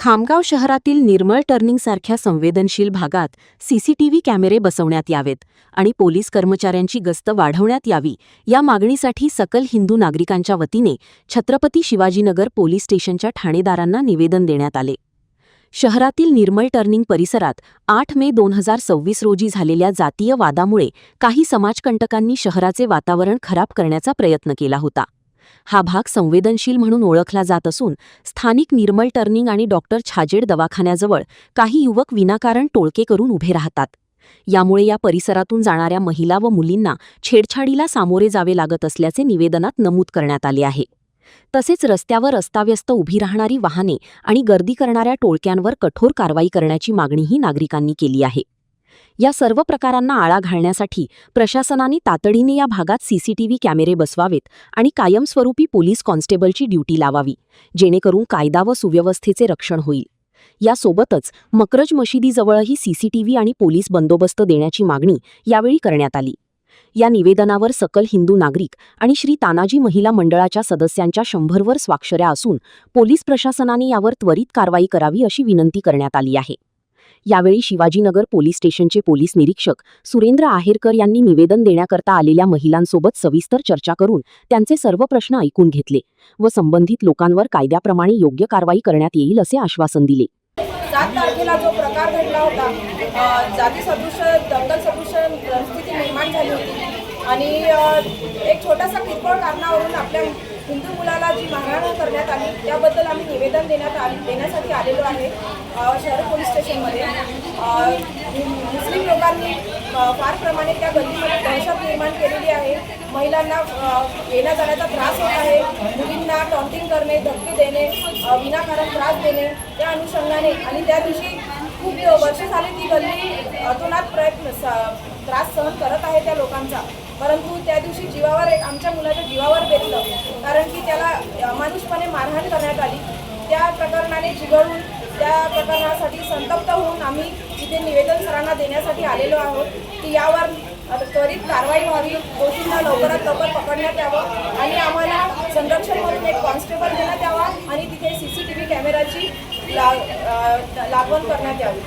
खामगाव शहरातील निर्मळ टर्निंगसारख्या संवेदनशील भागात सीसीटीव्ही कॅमेरे बसवण्यात यावेत आणि पोलीस कर्मचाऱ्यांची गस्त वाढवण्यात यावी या मागणीसाठी सकल हिंदू नागरिकांच्या वतीने छत्रपती शिवाजीनगर पोलीस स्टेशनच्या ठाणेदारांना निवेदन देण्यात आले. शहरातील निर्मळ टर्निंग परिसरात 8 मे 2026 रोजी झालेल्या जातीय वादामुळे काही समाजकंटकांनी शहराचे वातावरण खराब करण्याचा प्रयत्न केला होता. हा भाग संवेदनशील म्हणून ओळखला जात असून स्थानिक निर्मळ टर्निंग आणि डॉक्टर छाजेड दवाखान्याजवळ काही युवक विनाकारण टोळके करून उभे राहतात. यामुळे या परिसरातून जाणाऱ्या महिला व मुलींना छेडछाडीला सामोरे जावे लागत असल्याचे निवेदनात नमूद करण्यात आले आहे. तसेच रस्त्यावर अस्ताव्यस्त उभी राहणारी वाहने आणि गर्दी करणाऱ्या टोळक्यांवर कठोर कारवाई करण्याची मागणीही नागरिकांनी केली आहे. या सर्व प्रकारांना आळा घालण्यासाठी प्रशासनाने तातडीने या भागात सीसीटीव्ही कॅमेरे बसवावेत आणि कायमस्वरूपी पोलीस कॉन्स्टेबलची ड्युटी लावावी, जेणेकरून कायदा व सुव्यवस्थेचे रक्षण होईल. यासोबतच मकरज मशिदीजवळही सीसीटीव्ही आणि पोलीस बंदोबस्त देण्याची मागणी यावेळी करण्यात आली. या निवेदनावर सकल हिंदू नागरिक आणि श्री तानाजी महिला मंडळाच्या सदस्यांच्या 100वर स्वाक्षऱ्या असून पोलीस प्रशासनाने यावर त्वरित कारवाई करावी अशी विनंती करण्यात आली आहे. यावेळी शिवाजीनगर पोलीस स्टेशनचे पोलीस निरीक्षक सुरेंद्र आहेरकर यांनी निवेदन देण्याकरता आलेल्या महिलांसोबत सविस्तर चर्चा करून त्यांचे सर्व प्रश्न ऐकून घेतले व संबंधित लोकांवर कायद्याप्रमाणे योग्य कारवाई करण्यात येईल असे आश्वासन दिले. 7 तारखेला जो प्रकार घडला होता, जाती सदृश दंगल सदृश परिस्थिती निर्माण झाली होती आणि एक छोटासा किरकोळ कारणावरून आपल्या हिंदू मुलाला जी मारहाण करण्यात आली त्याबद्दल आम्ही निवेदन देण्यासाठी आलेलो आहे. शहर पोलीस स्टेशनमध्ये मुस्लिम लोकांनी फार प्रमाणे त्या गल्लीमध्ये दहशत निर्माण केलेली आहे. महिलांना येण्या जाण्याचा त्रास होत आहे. मुलींना टॉन्टिंग करणे, धक्के देणे, विनाकारण त्रास देणे त्या अनुषंगाने आणि त्या दिवशी खूप वर्ष झाली ती गल्ली अतोनात त्रास सहन करत आहे त्या लोकांचा. परंतु त्या दिवशी जीवावर आमच्या मुलाच्या जीवावर बेतलं, कारण की त्याला अमानुषपणे मारहाण करण्यात आली. त्या प्रकरणाने चिघळून त्या प्रकरणासाठी संतप्त होऊन आम्ही इथे निवेदन सरांना देण्यासाठी आलेलो आहोत की यावर त्वरित कारवाई व्हावी, दोषींना लवकरात लवकर पकडण्यात यावं आणि आम्हाला संरक्षण म्हणून एक कॉन्स्टेबल देण्यात यावा आणि तिथे सीसीटीव्ही कॅमेराची लागवण करण्यात यावी.